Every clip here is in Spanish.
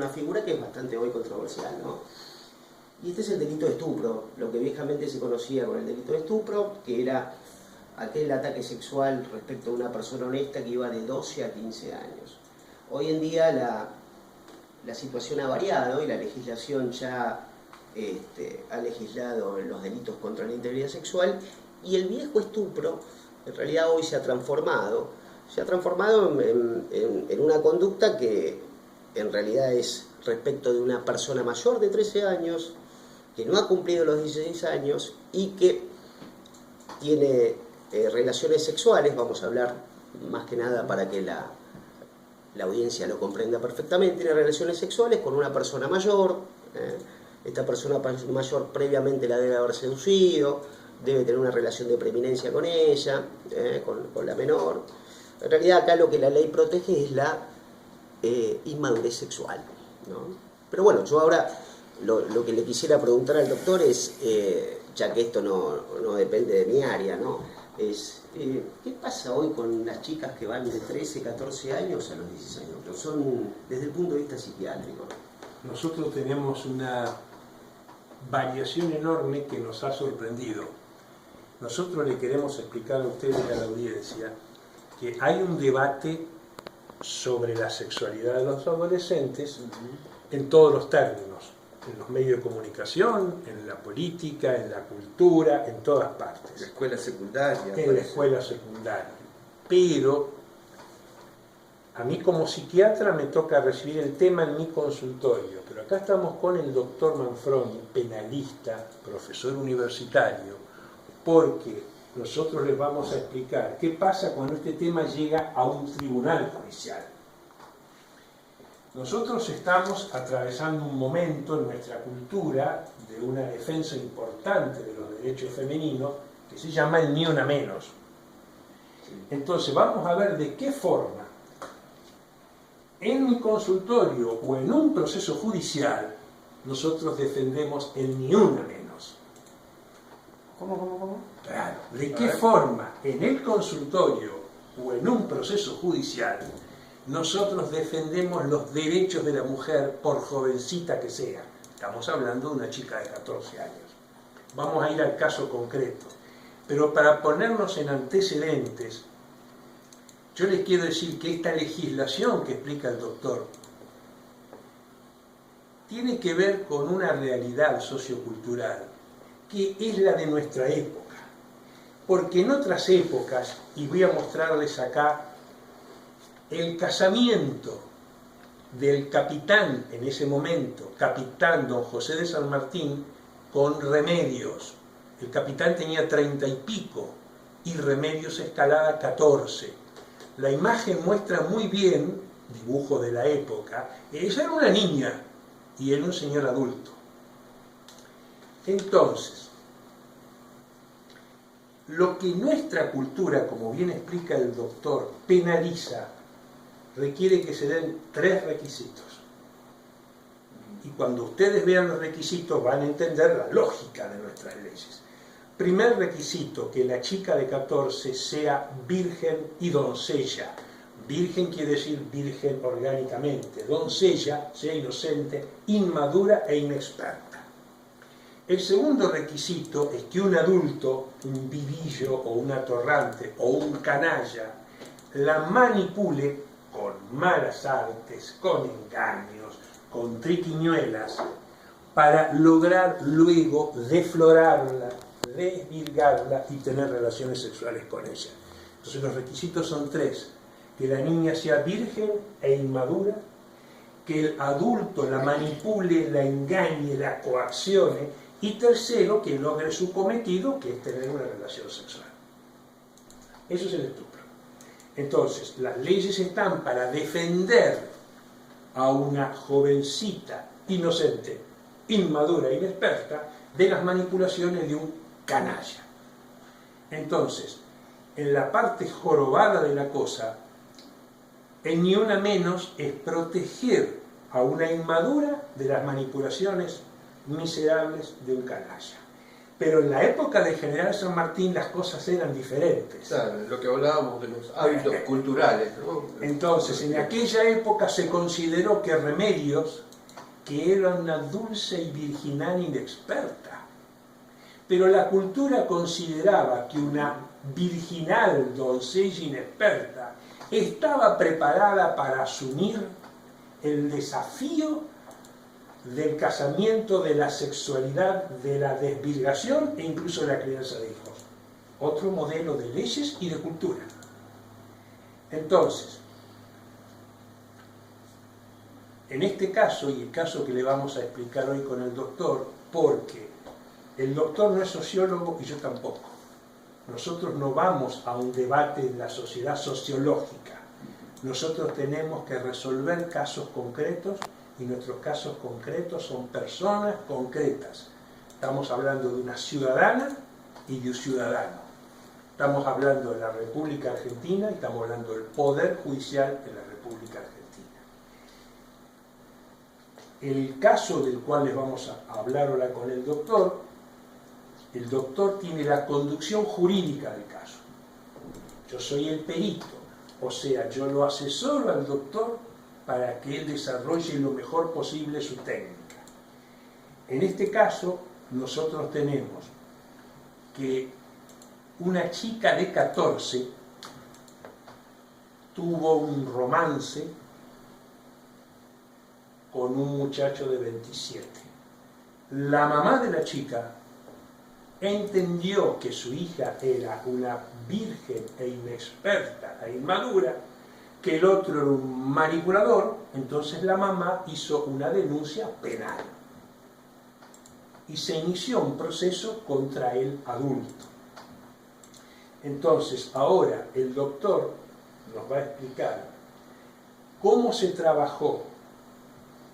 una figura que es bastante hoy controversial, ¿no? Y este es el delito de estupro, lo que viejamente se conocía con el delito de estupro, que era aquel ataque sexual respecto a una persona honesta que iba de 12 a 15 años. Hoy en día la situación ha variado y la legislación ya ha legislado los delitos contra la integridad sexual, y el viejo estupro en realidad hoy se ha transformado en una conducta que en realidad es respecto de una persona mayor de 13 años que no ha cumplido los 16 años y que tiene relaciones sexuales. Vamos a hablar más que nada para que la audiencia lo comprenda perfectamente. Tiene relaciones sexuales con una persona mayor. Esta persona mayor previamente la debe haber seducido, debe tener una relación de preeminencia con ella, con la menor. En realidad acá lo que la ley protege es la inmadurez sexual, ¿no? Pero bueno, yo ahora lo que le quisiera preguntar al doctor es, ya que esto no depende de mi área, ¿no? Es, ¿qué pasa hoy con las chicas que van de 13, 14 años a los 16 años? Pero son desde el punto de vista psiquiátrico. Nosotros tenemos una variación enorme que nos ha sorprendido. Nosotros le queremos explicar a ustedes y a la audiencia que hay un debate sobre la sexualidad de los adolescentes en todos los términos, en los medios de comunicación, en la política, en la cultura, en todas partes. En la escuela secundaria. En la escuela secundaria. Pero a mí como psiquiatra me toca recibir el tema en mi consultorio, pero acá estamos con el doctor Manfroni, penalista, profesor universitario, porque nosotros les vamos a explicar qué pasa cuando este tema llega a un tribunal judicial. Nosotros estamos atravesando un momento en nuestra cultura de una defensa importante de los derechos femeninos que se llama el ni una menos. Entonces vamos a ver de qué forma en mi consultorio o en un proceso judicial nosotros defendemos el ni una menos. ¿Cómo? Claro, ¿de qué forma en el consultorio o en un proceso judicial nosotros defendemos los derechos de la mujer por jovencita que sea? Estamos hablando de una chica de 14 años. Vamos a ir al caso concreto. Pero para ponernos en antecedentes, yo les quiero decir que esta legislación que explica el doctor tiene que ver con una realidad sociocultural que es la de nuestra época. Porque en otras épocas, y voy a mostrarles acá, el casamiento del capitán, en ese momento, capitán don José de San Martín, con Remedios. El capitán tenía 30 y pico y Remedios escalada 14. La imagen muestra muy bien, dibujo de la época, ella era una niña y él un señor adulto. Entonces, lo que nuestra cultura, como bien explica el doctor, penaliza, requiere que se den 3 requisitos. Y cuando ustedes vean los requisitos van a entender la lógica de nuestras leyes. Primer requisito, que la chica de 14 sea virgen y doncella. Virgen quiere decir virgen orgánicamente. Doncella, sea inocente, inmadura e inexperta. El segundo requisito es que un adulto, un vivillo o un atorrante o un canalla, la manipule con malas artes, con engaños, con triquiñuelas, para lograr luego deflorarla, desvirgarla y tener relaciones sexuales con ella. Entonces los requisitos son 3: que la niña sea virgen e inmadura, que el adulto la manipule, la engañe, la coaccione, y tercero, que logre su cometido, que es tener una relación sexual. Eso es el estupro. Entonces, las leyes están para defender a una jovencita inocente, inmadura, inexperta, de las manipulaciones de un canalla. Entonces, en la parte jorobada de la cosa, el ni una menos es proteger a una inmadura de las manipulaciones miserables de un canalla. Pero en la época del general San Martín las cosas eran diferentes. Claro, lo que hablábamos de los hábitos culturales, ¿no? Entonces, en aquella época se consideró que Remedios que era una dulce y virginal inexperta. Pero la cultura consideraba que una virginal doncella inexperta estaba preparada para asumir el desafío del casamiento, de la sexualidad, de la desvirgación e incluso de la crianza de hijos. Otro modelo de leyes y de cultura. Entonces, en este caso, y el caso que le vamos a explicar hoy con el doctor, porque el doctor no es sociólogo y yo tampoco. Nosotros no vamos a un debate en la sociedad sociológica. Nosotros tenemos que resolver casos concretos y nuestros casos concretos son personas concretas. Estamos hablando de una ciudadana y de un ciudadano. Estamos hablando de la República Argentina y estamos hablando del Poder Judicial de la República Argentina. El caso del cual les vamos a hablar ahora con el doctor tiene la conducción jurídica del caso. Yo soy el perito, o sea, yo lo asesoro al doctor para que él desarrolle lo mejor posible su técnica. En este caso, nosotros tenemos que una chica de 14 tuvo un romance con un muchacho de 27. La mamá de la chica entendió que su hija era una virgen e inexperta e inmadura, que el otro era un manipulador, entonces la mamá hizo una denuncia penal y se inició un proceso contra el adulto. Entonces, ahora el doctor nos va a explicar cómo se trabajó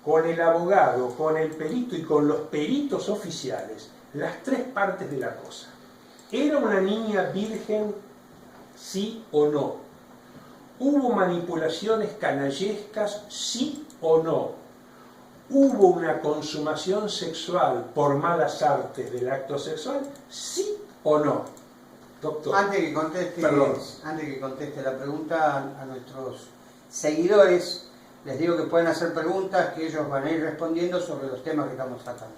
con el abogado, con el perito y con los peritos oficiales, las tres partes de la cosa. ¿Era una niña virgen, sí o no? ¿Hubo manipulaciones canallescas, sí o no? ¿Hubo una consumación sexual por malas artes del acto sexual, sí o no? Doctor. Antes que conteste la pregunta a nuestros seguidores, les digo que pueden hacer preguntas que ellos van a ir respondiendo sobre los temas que estamos tratando.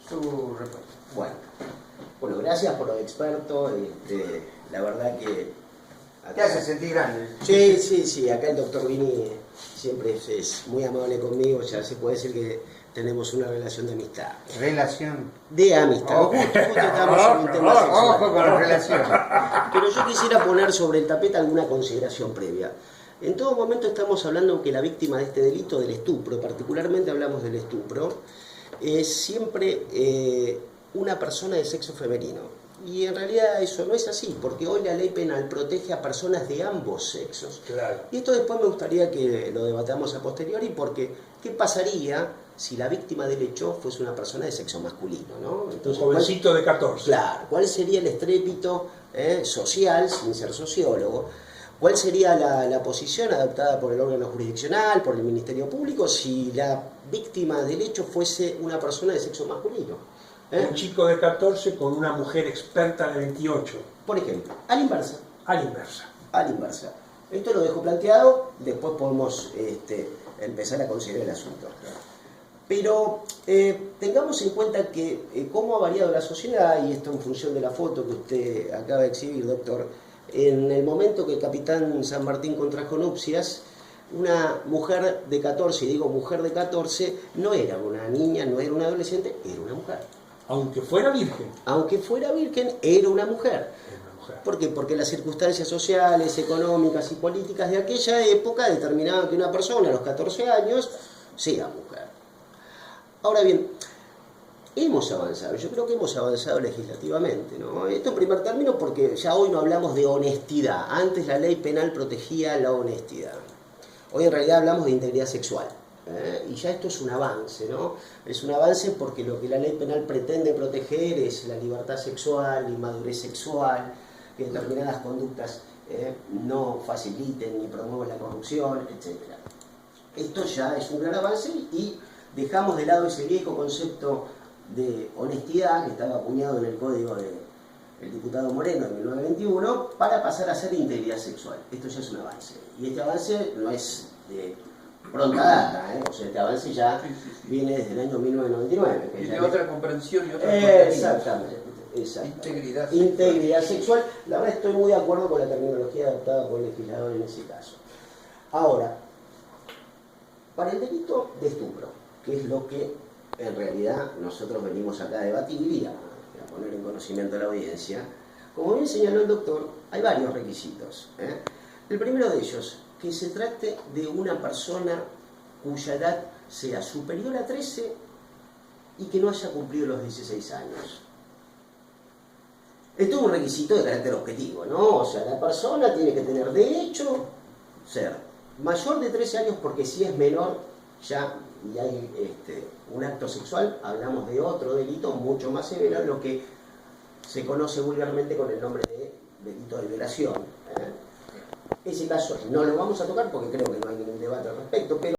Su respuesta. Bueno, gracias por lo experto. La verdad que... Acá, te hace sentir grande. Sí, acá el doctor Vini siempre es muy amable conmigo, ya se puede decir que tenemos una relación de amistad. ¿Relación? De amistad. Justo estamos en un tema sexual. Ojo con la relación. Pero yo quisiera poner sobre el tapete alguna consideración previa. En todo momento estamos hablando que la víctima de este delito, del estupro, particularmente hablamos del estupro, es siempre una persona de sexo femenino. Y en realidad eso no es así, porque hoy la ley penal protege a personas de ambos sexos. Claro. Y esto después me gustaría que lo debatamos a posteriori, porque ¿qué pasaría si la víctima del hecho fuese una persona de sexo masculino, ¿no? Entonces, un jovencito de 14. Claro, ¿cuál sería el estrépito social, sin ser sociólogo? ¿Cuál sería la posición adoptada por el órgano jurisdiccional, por el Ministerio Público, si la víctima del hecho fuese una persona de sexo masculino? Un chico de 14 con una mujer experta de 28. Por ejemplo, a la inversa. A la inversa. A la inversa. Esto lo dejo planteado, después podemos empezar a considerar el asunto. Pero tengamos en cuenta que cómo ha variado la sociedad, y esto en función de la foto que usted acaba de exhibir, doctor, en el momento que el capitán San Martín contrajo nupcias, una mujer de 14, y digo mujer de 14, no era una niña, no era una adolescente, era una mujer. Aunque fuera virgen. Aunque fuera virgen, era una mujer. ¿Por qué? Porque las circunstancias sociales, económicas y políticas de aquella época determinaban que una persona a los 14 años sea mujer. Ahora bien, hemos avanzado, yo creo que hemos avanzado legislativamente, ¿no? Esto en primer término porque ya hoy no hablamos de honestidad. Antes la ley penal protegía la honestidad. Hoy en realidad hablamos de integridad sexual. Y ya esto es un avance, ¿no? Es un avance porque lo que la ley penal pretende proteger es la libertad sexual, la inmadurez sexual, que determinadas conductas no faciliten ni promuevan la corrupción, etc. Esto ya es un gran avance y dejamos de lado ese viejo concepto de honestidad que estaba acuñado en el código del diputado Moreno de 1921 para pasar a ser integridad sexual. Esto ya es un avance. Y este avance no es de pronta data, o sea, este avance ya Sí, sí, sí. viene desde el año 1999. que Y ya de le- otra comprensión y otra contenido. Exactamente, exactamente. Integridad sexual. Integridad sexual. La verdad estoy muy de acuerdo con la terminología adoptada por el legislador en ese caso. Ahora, para el delito de estupro, que es lo que en realidad nosotros venimos acá a debatir y a poner en conocimiento a la audiencia, como bien señaló el doctor, hay varios requisitos. El primero de ellos, que se trate de una persona cuya edad sea superior a 13 y que no haya cumplido los 16 años. Esto es un requisito de carácter objetivo, ¿no? O sea, la persona tiene que tener derecho a ser mayor de 13 años, porque si es menor ya y hay un acto sexual, hablamos de otro delito mucho más severo, lo que se conoce vulgarmente con el nombre de delito de violación. Ese caso no lo vamos a tocar porque creo que no hay ningún debate al respecto, pero